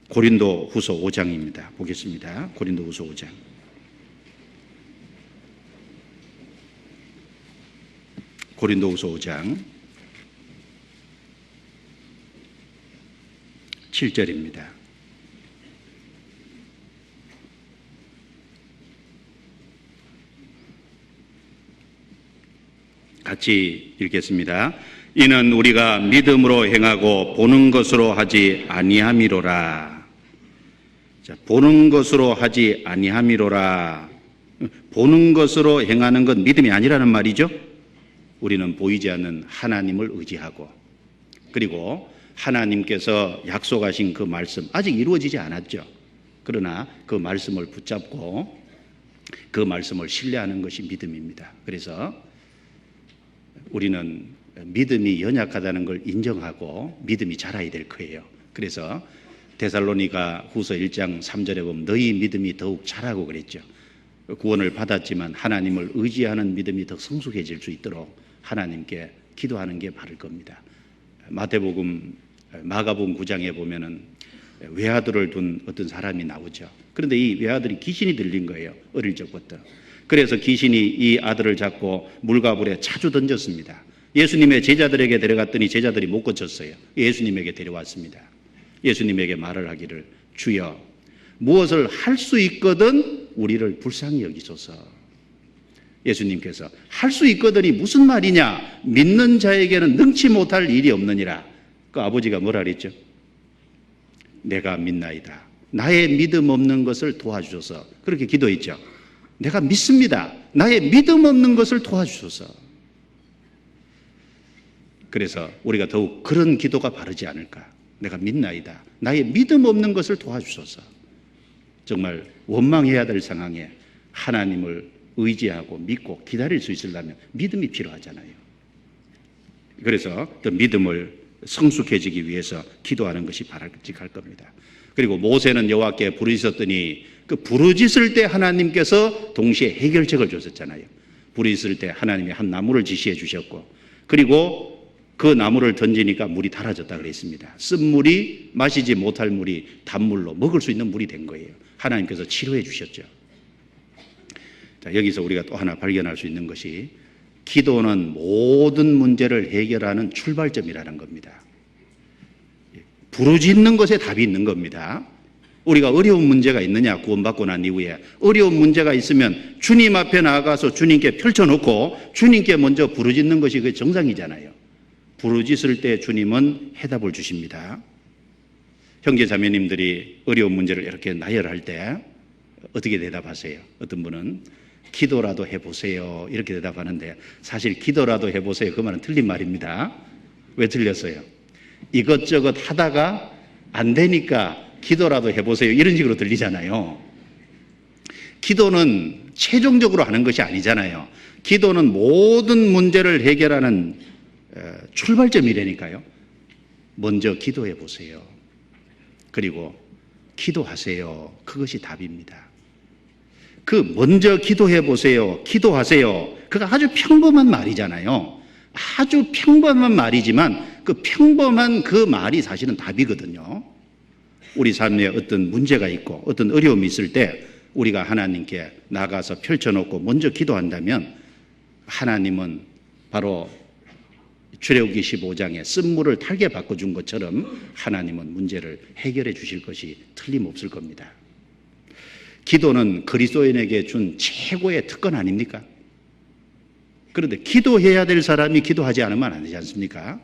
고린도후서 5장입니다. 보겠습니다. 고린도후서 5장. 고린도후서 5장 7절입니다. 같이 읽겠습니다. 이는 우리가 믿음으로 행하고 보는 것으로 하지 아니함이로라. 자, 보는 것으로 하지 아니함이로라. 보는 것으로 행하는 건 믿음이 아니라는 말이죠. 우리는 보이지 않는 하나님을 의지하고, 그리고 하나님께서 약속하신 그 말씀 아직 이루어지지 않았죠. 그러나 그 말씀을 붙잡고 그 말씀을 신뢰하는 것이 믿음입니다. 그래서 우리는 믿음이 연약하다는 걸 인정하고 믿음이 자라야 될 거예요. 그래서 데살로니가 후서 1장 3절에 보면 너희 믿음이 더욱 자라고 그랬죠. 구원을 받았지만 하나님을 의지하는 믿음이 더 성숙해질 수 있도록 하나님께 기도하는 게 바를 겁니다. 마태복음, 마가복음 9장에 보면은 외아들을 둔 어떤 사람이 나오죠. 그런데 이 외아들이 귀신이 들린 거예요. 어릴 적부터. 그래서 귀신이 이 아들을 잡고 물과 불에 자주 던졌습니다. 예수님의 제자들에게 데려갔더니 제자들이 못 고쳤어요. 예수님에게 데려왔습니다. 예수님에게 말을 하기를, 주여 무엇을 할 수 있거든 우리를 불쌍히 여기소서. 예수님께서 할 수 있거든이 무슨 말이냐, 믿는 자에게는 능치 못할 일이 없느니라. 그 아버지가 뭐라 그랬죠? 내가 믿나이다. 나의 믿음 없는 것을 도와주소서. 그렇게 기도했죠. 내가 믿습니다. 나의 믿음 없는 것을 도와주소서. 그래서 우리가 더욱 그런 기도가 바르지 않을까. 내가 믿나이다. 나의 믿음 없는 것을 도와주소서. 정말 원망해야 될 상황에 하나님을 의지하고 믿고 기다릴 수 있으려면 믿음이 필요하잖아요. 그래서 그 믿음을 성숙해지기 위해서 기도하는 것이 바람직할 겁니다. 그리고 모세는 여호와께 부르짖었더니 그 부르짖을 때 하나님께서 동시에 해결책을 줬었잖아요. 부르짖을 때 하나님이 한 나무를 지시해 주셨고, 그리고 그 나무를 던지니까 물이 달아졌다 그랬습니다. 쓴물이 마시지 못할 물이 단물로 먹을 수 있는 물이 된 거예요. 하나님께서 치료해 주셨죠. 자, 여기서 우리가 또 하나 발견할 수 있는 것이 기도는 모든 문제를 해결하는 출발점이라는 겁니다. 부르짖는 것에 답이 있는 겁니다. 우리가 어려운 문제가 있느냐, 구원받고 난 이후에 어려운 문제가 있으면 주님 앞에 나아가서 주님께 펼쳐놓고 주님께 먼저 부르짖는 것이 그 정상이잖아요. 부르짖을 때 주님은 해답을 주십니다. 형제 자매님들이 어려운 문제를 이렇게 나열할 때 어떻게 대답하세요? 어떤 분은 기도라도 해보세요 이렇게 대답하는데, 사실 기도라도 해보세요 그 말은 틀린 말입니다. 왜 틀렸어요? 이것저것 하다가 안 되니까 기도라도 해보세요 이런 식으로 들리잖아요. 기도는 최종적으로 하는 것이 아니잖아요. 기도는 모든 문제를 해결하는 출발점이라니까요. 먼저 기도해 보세요. 그리고 기도하세요. 그것이 답입니다. 그 먼저 기도해 보세요, 기도하세요, 그거 아주 평범한 말이잖아요. 아주 평범한 말이지만 그 평범한 그 말이 사실은 답이거든요. 우리 삶에 어떤 문제가 있고 어떤 어려움이 있을 때 우리가 하나님께 나가서 펼쳐놓고 먼저 기도한다면 하나님은 바로 출애굽기 15장에 쓴물을 달게 바꿔준 것처럼 하나님은 문제를 해결해 주실 것이 틀림없을 겁니다. 기도는 그리스도인에게 준 최고의 특권 아닙니까? 그런데 기도해야 될 사람이 기도하지 않으면 안 되지 않습니까?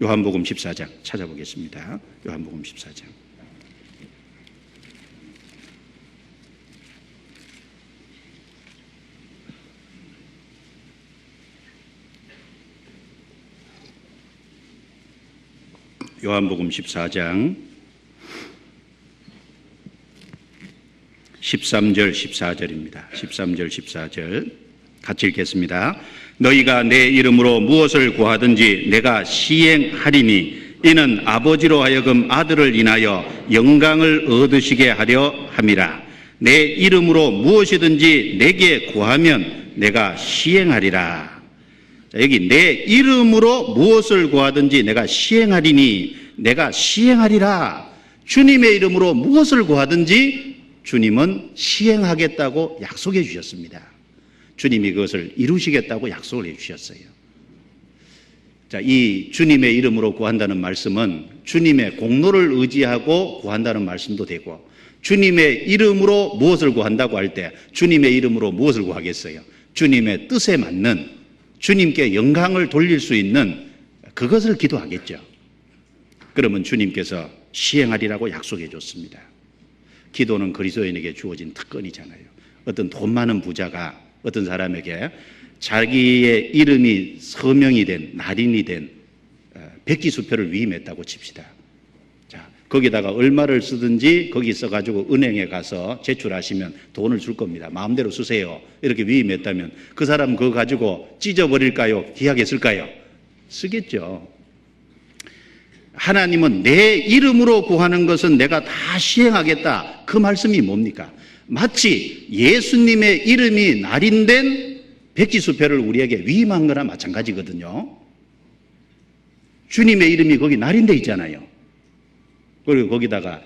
요한복음 14장 찾아보겠습니다. 요한복음 14장. 요한복음 14장 13절 14절입니다. 13절 14절 같이 읽겠습니다. 너희가 내 이름으로 무엇을 구하든지 내가 시행하리니 이는 아버지로 하여금 아들을 인하여 영광을 얻으시게 하려 함이라. 내 이름으로 무엇이든지 내게 구하면 내가 시행하리라. 자, 여기 내 이름으로 무엇을 구하든지 내가 시행하리니, 내가 시행하리라. 주님의 이름으로 무엇을 구하든지 주님은 시행하겠다고 약속해 주셨습니다. 주님이 그것을 이루시겠다고 약속을 해 주셨어요. 자, 이 주님의 이름으로 구한다는 말씀은 주님의 공로를 의지하고 구한다는 말씀도 되고, 주님의 이름으로 무엇을 구한다고 할 때 주님의 이름으로 무엇을 구하겠어요? 주님의 뜻에 맞는, 주님께 영광을 돌릴 수 있는 그것을 기도하겠죠. 그러면 주님께서 시행하리라고 약속해 줬습니다. 기도는 그리스도인에게 주어진 특권이잖아요. 어떤 돈 많은 부자가 어떤 사람에게 자기의 이름이 서명이 된, 날인이 된 백지수표를 위임했다고 칩시다. 자, 거기다가 얼마를 쓰든지 거기 써가지고 은행에 가서 제출하시면 돈을 줄 겁니다. 마음대로 쓰세요. 이렇게 위임했다면 그 사람 그거 가지고 찢어버릴까요? 귀하게 쓸까요? 쓰겠죠. 하나님은 내 이름으로 구하는 것은 내가 다 시행하겠다. 그 말씀이 뭡니까? 마치 예수님의 이름이 날인된 백지수표를 우리에게 위임한 거나 마찬가지거든요. 주님의 이름이 거기 날인돼 있잖아요. 그리고 거기다가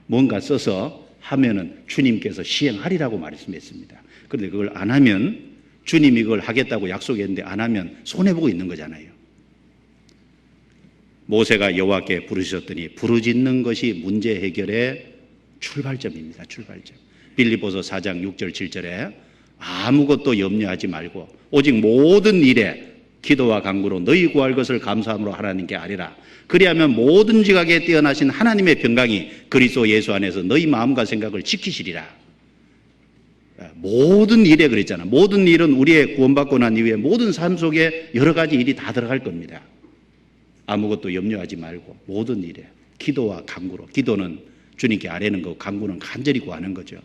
뭔가 써서 하면은 주님께서 시행하리라고 말씀했습니다. 그런데 그걸 안 하면, 주님이 그걸 하겠다고 약속했는데 안 하면 손해보고 있는 거잖아요. 모세가 여호와께 부르셨더니 부르짖는 것이 문제 해결의 출발점입니다. 출발점. 빌립보서 4장 6절 7절에 아무것도 염려하지 말고 오직 모든 일에 기도와 간구로 너희 구할 것을 감사함으로 하나님께 아뢰라. 그리하면 모든 지각에 뛰어나신 하나님의 평강이 그리스도 예수 안에서 너희 마음과 생각을 지키시리라. 모든 일에 그랬잖아. 모든 일은 우리의 구원받고 난 이후에 모든 삶 속에 여러 가지 일이 다 들어갈 겁니다. 아무것도 염려하지 말고 모든 일에 기도와 간구로. 기도는 주님께 아뢰는 거고 간구는 간절히 구하는 거죠.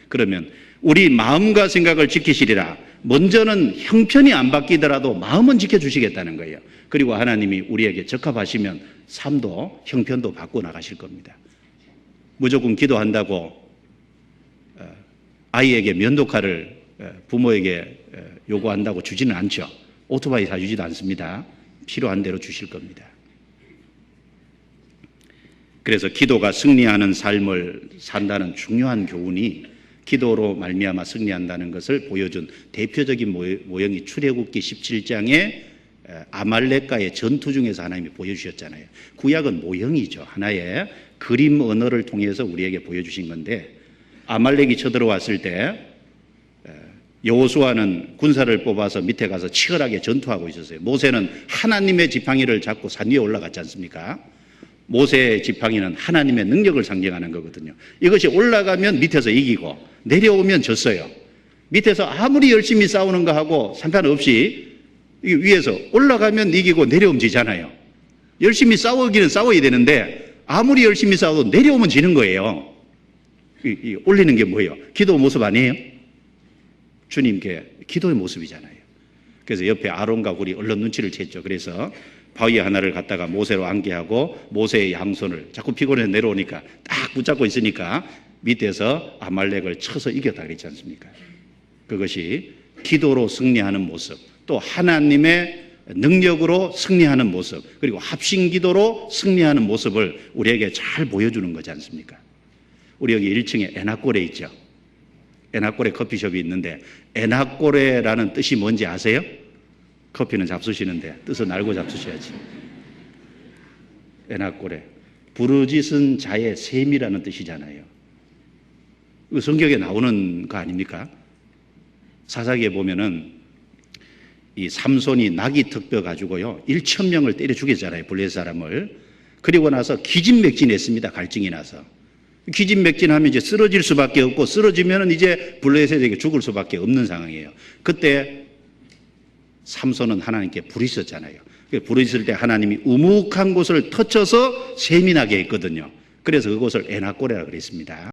그러면 우리 마음과 생각을 지키시리라. 먼저는 형편이 안 바뀌더라도 마음은 지켜주시겠다는 거예요. 그리고 하나님이 우리에게 적합하시면 삶도 형편도 바꿔 나가실 겁니다. 무조건 기도한다고 아이에게 면도칼을 부모에게 요구한다고 주지는 않죠. 오토바이 사주지도 않습니다. 필요한 대로 주실 겁니다. 그래서 기도가 승리하는 삶을 산다는 중요한 교훈이 기도로 말미암아 승리한다는 것을 보여준 대표적인 모형이 출애굽기 17장의 아말렉과의 전투 중에서 하나님이 보여주셨잖아요. 구약은 모형이죠. 하나의 그림 언어를 통해서 우리에게 보여주신 건데, 아말렉이 쳐들어왔을 때 여호수아는 군사를 뽑아서 밑에 가서 치열하게 전투하고 있었어요. 모세는 하나님의 지팡이를 잡고 산 위에 올라갔지 않습니까? 모세의 지팡이는 하나님의 능력을 상징하는 거거든요. 이것이 올라가면 밑에서 이기고 내려오면 졌어요. 밑에서 아무리 열심히 싸우는 거 하고 상관없이 위에서 올라가면 이기고 내려오면 지잖아요. 열심히 싸우기는 싸워야 되는데 아무리 열심히 싸워도 내려오면 지는 거예요. 올리는 게 뭐예요? 기도 모습 아니에요? 주님께 기도의 모습이잖아요. 그래서 옆에 아론과 굴이 얼른 눈치를 챘죠. 그래서 바위 하나를 갖다가 모세로 안게하고 모세의 양손을 자꾸 피곤해서 내려오니까 딱 붙잡고 있으니까 밑에서 아말렉을 쳐서 이겼다 그랬지 않습니까? 그것이 기도로 승리하는 모습, 또 하나님의 능력으로 승리하는 모습, 그리고 합심기도로 승리하는 모습을 우리에게 잘 보여주는 거지 않습니까? 우리 여기 1층에 에나꼬레 있죠. 에나꼬레 커피숍이 있는데 에나꼬레라는 뜻이 뭔지 아세요? 커피는 잡수시는데 뜻은 알고 잡수셔야지. 에나꼬레, 부르짖은 자의 셈이라는 뜻이잖아요. 이거 성경에 나오는 거 아닙니까? 사사기에 보면은 이 삼손이 나귀 턱뼈 가지고요 1,000명을 때려 죽였잖아요. 블레셋 사람을. 그리고 나서 기진맥진했습니다. 갈증이 나서. 기진맥진하면 이제 쓰러질 수밖에 없고, 쓰러지면은 이제 블레셋에게 죽을 수밖에 없는 상황이에요. 그때 삼손은 하나님께 부르짖었잖아요. 부르짖을 때 하나님이 우묵한 곳을 터쳐서 셈이 나게 했거든요. 그래서 그곳을 에나꼬레라 그랬습니다.